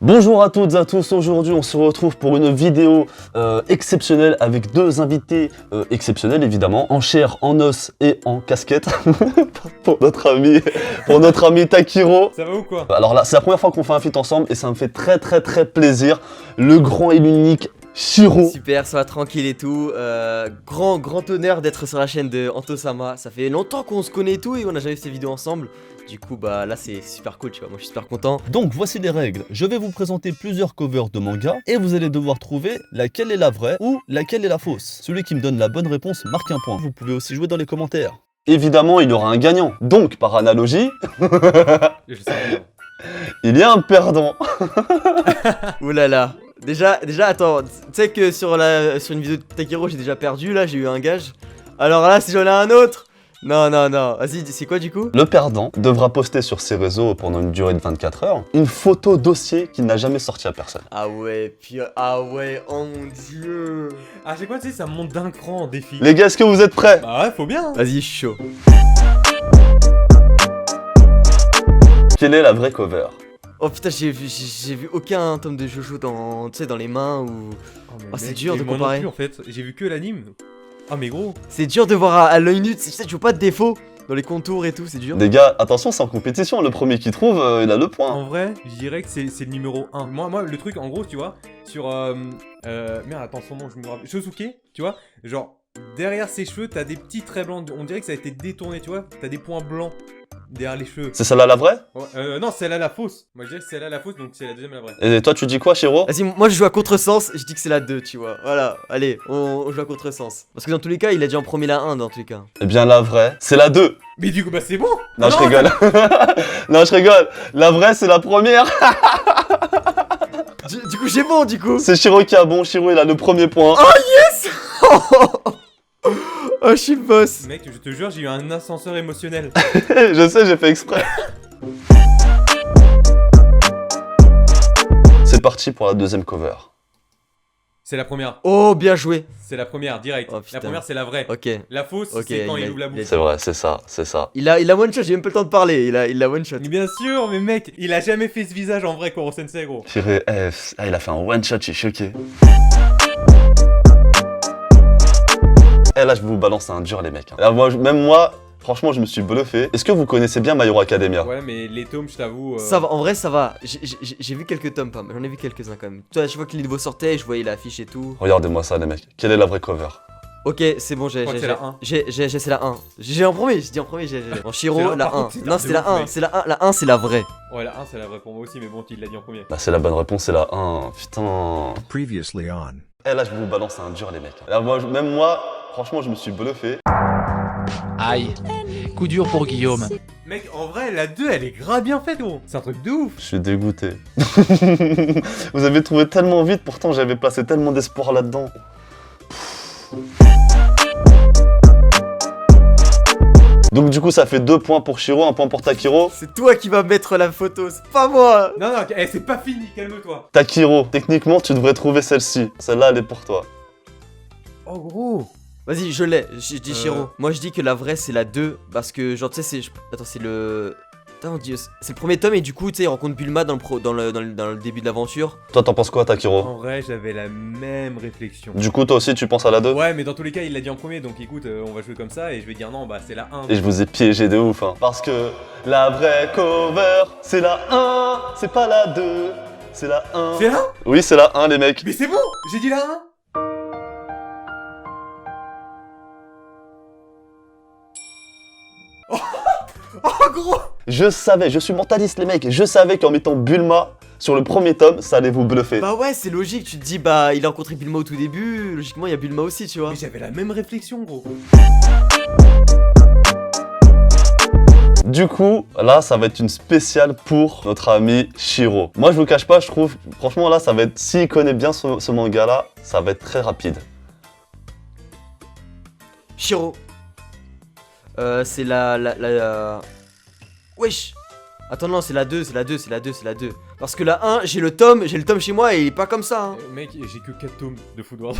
Bonjour à toutes et à tous, aujourd'hui on se retrouve pour une vidéo exceptionnelle avec deux invités exceptionnels évidemment, en chair, en os et en casquette, pour notre ami Takiro. Ça va ou quoi? Alors là, c'est la première fois qu'on fait un feat ensemble et ça me fait très plaisir, le grand et l'unique Shiro. Super, ça va tranquille et tout. Grand honneur d'être sur la chaîne de Antosama. Ça fait longtemps qu'on se connaît et tout et on a jamais fait ces vidéos ensemble. Du coup, bah là c'est super cool, tu vois. Moi je suis super content. Donc voici les règles. Je vais vous présenter plusieurs covers de manga et vous allez devoir trouver laquelle est la vraie ou laquelle est la fausse. Celui qui me donne la bonne réponse marque un point. Vous pouvez aussi jouer dans les commentaires. Évidemment, il y aura un gagnant. Donc, par analogie, Je sais rien. il y a un perdant. Ouh là là. Déjà, attends. Tu sais que sur une vidéo de Takiro, j'ai déjà perdu. Là, j'ai eu un gage. Alors là, si j'en ai un autre. Non. Vas-y, c'est quoi du coup? Le perdant devra poster sur ses réseaux pendant une durée de 24 heures une photo dossier qu'il n'a jamais sorti à personne. Ah ouais, oh mon dieu. À chaque fois, tu sais, ça monte d'un cran en défi. Les gars, est-ce que vous êtes prêts? Bah ouais, faut bien. Vas-y, je suis chaud. Quelle est la vraie cover? Oh putain, j'ai vu aucun tome de Jojo dans les mains ou... Oh, c'est dur de moi comparer. non plus, en fait, j'ai vu que l'anime. Ah mais gros. C'est dur de voir à l'œil nu, tu sais, tu vois pas de défaut dans les contours et tout, c'est dur. Les gars, attention, c'est en compétition. Le premier qui trouve, il a le point. En vrai, je dirais que c'est le numéro 1. Moi, le truc, en gros, tu vois, sur... merde, attends, son nom, je me rappelle. Shosuke, tu vois, genre, derrière ses cheveux, t'as des petits traits blancs. On dirait que ça a été détourné, tu vois. T'as des points blancs derrière les cheveux. C'est celle-là la vraie? Ouais, non, celle-là la fausse. Moi, je dirais que c'est celle-là la fausse, donc c'est la deuxième la vraie. Et toi, tu dis quoi, Shiro? Vas-y, moi je joue à contresens, je dis que c'est la 2, tu vois. Voilà, allez, on joue à contresens. Parce que dans tous les cas, il a déjà en premier la 1 dans tous les cas. Eh bien, la vraie, c'est la 2. Mais du coup, bah c'est bon. Non, je rigole. Non, je rigole. La vraie, c'est la première. Du coup, j'ai bon, du coup. C'est Shiro qui a bon. Shiro, il a le premier point. Oh, je suis le boss. Mec, je te jure, j'ai eu un ascenseur émotionnel. Je sais, j'ai fait exprès. C'est parti pour la deuxième cover. C'est la première. Oh, bien joué. C'est la première, direct. Oh, putain. La première, c'est la vraie. Ok. La fausse, Ok, c'est quand il il a- ouvre la il a- bouche. C'est vrai, c'est ça, c'est ça. Il a one shot, j'ai même pas le temps de parler. Il a one shot. Mais bien sûr, mais mec, il a jamais fait ce visage en vrai, Koro Sensei, gros. Shiro, il a fait un one shot, je suis choqué. Eh là, je vous balance un dur, les mecs. Alors, même moi, franchement, je me suis bluffé. Est-ce que vous connaissez bien My Hero Academia? Ouais, mais les tomes, je t'avoue. Ça va, en vrai, ça va. J'ai vu quelques tomes, pas mal. J'en ai vu quelques-uns quand même. Toi, à chaque fois que les nouveaux sortaient, je voyais l'affiche et tout. Regardez-moi ça, les mecs. Quelle est la vraie cover? Ok, c'est bon, Je crois que c'est la 1. c'est la 1. J'ai en premier, j'ai dit en premier, j'ai. Bon, Shiro, C'est la- la par 1. contre, c'est Non, un c'est de la ouf, 1, mec. c'est la 1. La 1, c'est la vraie. Ouais, la 1, c'est la vraie pour moi aussi, mais bon, tu l'as dit en premier. Bah, c'est la bonne réponse, c'est la 1. Putain. Previously on. Eh là, je vous balance un dur, les mecs. Alors, même moi, franchement, je me suis bluffé. Aïe, coup dur pour Guillaume. Mec, en vrai, la 2, elle est grave bien faite, gros. C'est un truc de ouf. Je suis dégoûté. Vous avez trouvé tellement vite, pourtant j'avais placé tellement d'espoir là-dedans. Donc du coup ça fait 2 points pour Shiro, 1 point pour Takiro. C'est toi qui vas mettre la photo, c'est pas moi. Non, c'est pas fini, calme-toi. Takiro, techniquement tu devrais trouver celle-ci. Celle-là elle est pour toi. Oh, gros. Vas-y, je l'ai, je dis Shiro. Moi, je dis que la vraie, c'est la 2. Parce que, genre, tu sais, c'est. Attends, c'est le. Attends, on dit. C'est le premier tome et du coup, tu sais, il rencontre Bulma dans le début de l'aventure. Toi t'en penses quoi Takiro? En vrai, j'avais la même réflexion. Du coup toi aussi tu penses à la 2? Ouais, mais dans tous les cas, il l'a dit en premier, donc écoute, on va jouer comme ça et je vais dire non, bah c'est la 1. Et je vous ai piégé de ouf hein. Parce que la vraie cover c'est la 1, c'est pas la 2, c'est la 1. C'est la 1? Oui c'est la 1 les mecs. Mais c'est bon, j'ai dit la 1. Oh gros. Je savais, je suis mentaliste les mecs, je savais qu'en mettant Bulma sur le premier tome, ça allait vous bluffer. Bah ouais, c'est logique, tu te dis, bah, il a rencontré Bulma au tout début. Logiquement, il y a Bulma aussi, tu vois. Mais j'avais la même réflexion, gros. Du coup, là, ça va être une spéciale pour notre ami Shiro. Moi, je vous cache pas, je trouve, franchement, là, ça va être, s'il connaît bien ce manga-là, ça va être très rapide. Shiro. C'est la. Wesh. Attends, non, c'est la 2. Parce que la 1, j'ai le tome chez moi et il est pas comme ça. Hein. Mec, j'ai que 4 tomes de Food Wars.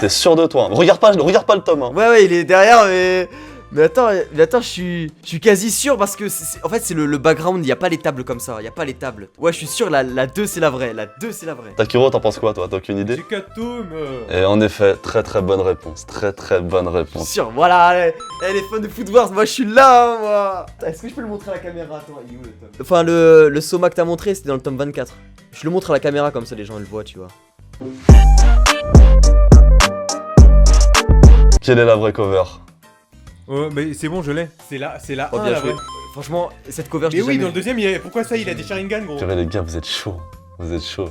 T'es sûr de toi hein. Regarde pas le tome. Hein. Ouais, il est derrière, Mais attends, je suis quasi sûr parce que en fait c'est le background, il y a pas les tables comme ça, il y a pas les tables. Ouais, je suis sûr la 2 c'est la vraie, la 2 c'est la vraie. Takiro, t'en penses quoi toi? T'as aucune idée? J'ai 4 tomes. Et en effet, très très bonne réponse. Très très bonne Je suis réponse. sûr, voilà, les fans de Food Wars, moi je suis là, moi. Est-ce que je peux le montrer à la caméra? Attends, il est où le tome? Enfin, le Soma que t'as montré, c'était dans le tome 24. Je le montre à la caméra comme ça les gens le voient, tu vois. Quelle est la vraie cover? Oh, mais c'est bon, je l'ai. C'est la Oh, 1 bien la joué. vraie. Franchement, cette cover, je Mais l'ai oui, jamais dans le vue. deuxième, pourquoi ça, il a des Sharingan, gros? Purée les gars, vous êtes chaud. Vous êtes chaud.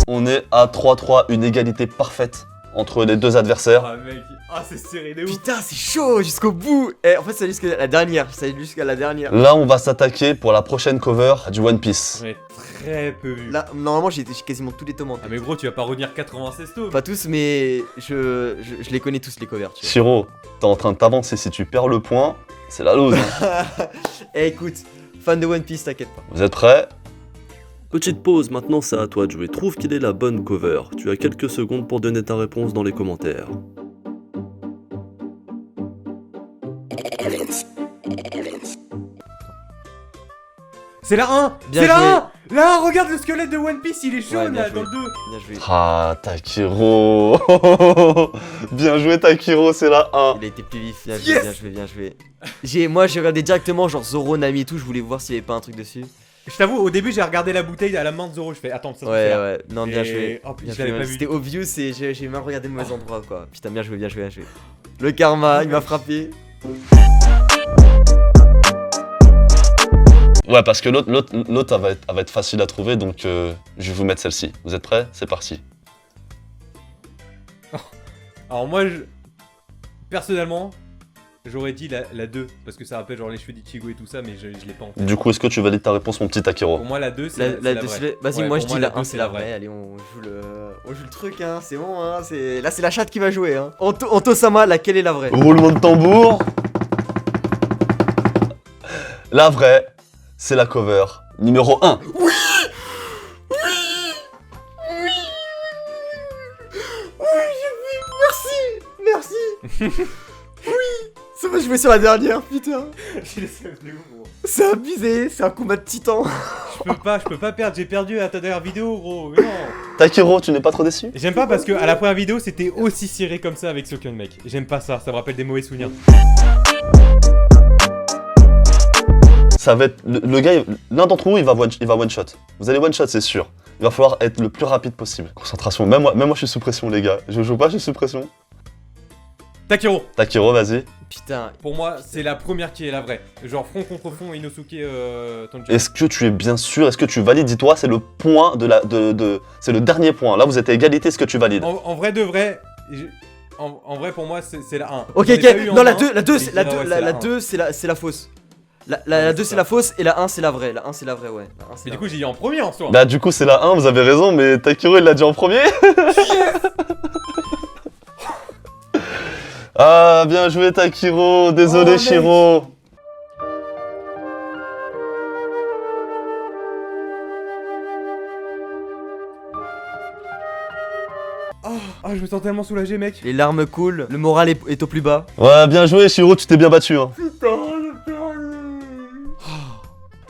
On est à 3-3, une égalité parfaite entre les deux adversaires. Ah, mec, c'est serré de ouf. Putain, c'est chaud jusqu'au bout. Et en fait, ça allait jusqu'à la dernière. Ça allait jusqu'à la dernière. Là, on va s'attaquer pour la prochaine cover du One Piece. J'en ai très peu vu. Là, normalement, j'ai quasiment tous les tomes en tête. Ah, mais gros, tu vas pas revenir 96 tomes. Pas tous, mais je les connais tous les covers, tu vois. Shiro, t'es en train de t'avancer. Si tu perds le point, c'est la lose. Hein. Eh, écoute, fan de One Piece, t'inquiète pas. Vous êtes prêts? Petite pause, maintenant c'est à toi de jouer. Trouve quelle est la bonne cover. Tu as quelques secondes pour donner ta réponse dans les commentaires. C'est la 1. Bien C'est la joué. 1. Là, regarde le squelette de One Piece, il est Ouais, jaune bien là, joué. dans le 2. Bien joué. Ah, Takiro. Bien joué, Takiro, c'est la 1. Il a été plus vif. Bien joué, Yes. bien joué, bien joué. Moi, j'ai regardé directement genre Zoro, Nami et tout. Je voulais voir s'il y avait pas un truc dessus. Je t'avoue, au début, j'ai regardé la bouteille à la main de Zoro. Je fais, attends, ça Ouais, c'est là. ouais. Non, bien Et- joué. Oh, putain, Bien je l'avais joué. pas vu. C'était obvious et j'ai même regardé le mauvais endroit, quoi. Putain, bien joué, bien joué, bien joué. Le karma, il m'a frappé. Ouais, parce que l'autre elle va être facile à trouver, donc je vais vous mettre celle-ci. Vous êtes prêts? C'est parti. Alors, moi, personnellement, j'aurais dit la 2. Parce que ça rappelle genre les cheveux d'Ichigo et tout ça, mais je l'ai pas en tête. Du coup, est-ce que tu valides ta réponse, mon petit Takiro? Pour moi, la 2, c'est la La deux, vraie. Vas-y, Ouais, moi pour je dis la 2, 1, c'est la vraie. Allez, on joue le truc, hein. C'est bon, hein. Là, c'est la chatte qui va jouer, hein. Anto-sama, laquelle est la vraie? Roulement de tambour. La vraie, c'est la cover numéro 1. Merci. Oui. Ça va jouer sur la dernière, putain. J'ai laissé de ouf, gros. C'est abusé, c'est un combat de titan. Je peux pas perdre, j'ai perdu à ta dernière vidéo, gros. Mais non. Takiro, tu n'es pas trop déçu? J'aime pas parce que à la première vidéo, c'était aussi serré comme ça avec Soken, mec. J'aime pas ça, ça me rappelle des mauvais souvenirs. Ça va être le gars, l'un d'entre vous, il va one shot. Vous allez one shot, c'est sûr. Il va falloir être le plus rapide possible. Concentration. Même moi, je suis sous pression, les gars. Je joue pas, je suis sous pression. Takiro. Takiro, vas-y. Putain. Pour moi, c'est la première qui est la vraie. Genre front contre front, Inosuke Tanjiro. Est-ce que tu es bien sûr? Est-ce que tu valides? Dis-toi, c'est le point c'est le dernier point. Là, vous êtes à égalité. Est-ce que tu valides? En vrai de vrai, en vrai pour moi, c'est la 1. Ok, J'en ai pas eu ok. en Non, la un, 2, et je dis, ah ouais, la un. 2, c'est la fausse. La Ouais, 2, c'est c'est ça. la fausse et la 1, c'est la vraie. La 1, c'est la vraie, ouais. La 1, c'est Mais la du coup, vraie. j'ai dit en premier en soi. Bah, du coup, c'est la 1, vous avez raison, mais Takiro, il l'a dit en premier. Ah, bien joué, Takiro. Désolé, Oh, mec. Shiro. Ah, je me sens tellement soulagé, mec. Les larmes coulent, le moral est au plus bas. Ouais, bien joué, Shiro, tu t'es bien battu. Hein.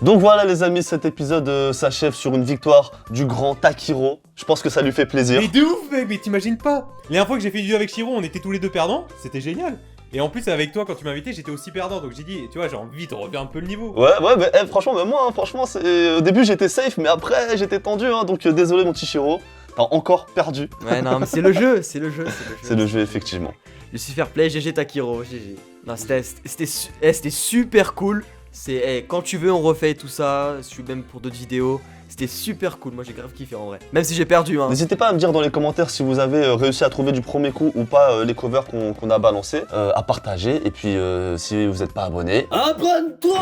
Donc voilà, les amis, cet épisode s'achève sur une victoire du grand Takiro. Je pense que ça lui fait plaisir. Mais de ouf, mec, mais t'imagines pas. Les dernières fois que j'ai fait une vidéo avec Shiro, on était tous les deux perdants. C'était génial. Et en plus, avec toi, quand tu m'as invité, j'étais aussi perdant. Donc j'ai dit, tu vois, j'ai envie de refaire un peu le niveau. Ouais, mais franchement, même moi, hein, franchement, au début j'étais safe, mais après j'étais tendu, hein, donc désolé mon petit Shiro, t'as encore perdu. Ouais, non, mais c'est le jeu, c'est le jeu. C'est le jeu, effectivement. Je suis fair play, GG Takiro, GG. Non, c'était super cool. Quand tu veux, on refait tout ça. Je suis même pour d'autres vidéos. C'était super cool, moi j'ai grave kiffé en vrai. Même si j'ai perdu, hein. N'hésitez pas à me dire dans les commentaires si vous avez réussi à trouver du premier coup ou pas les covers qu'on a balancés, à partager, et puis si vous n'êtes pas abonné, Abonne-toi!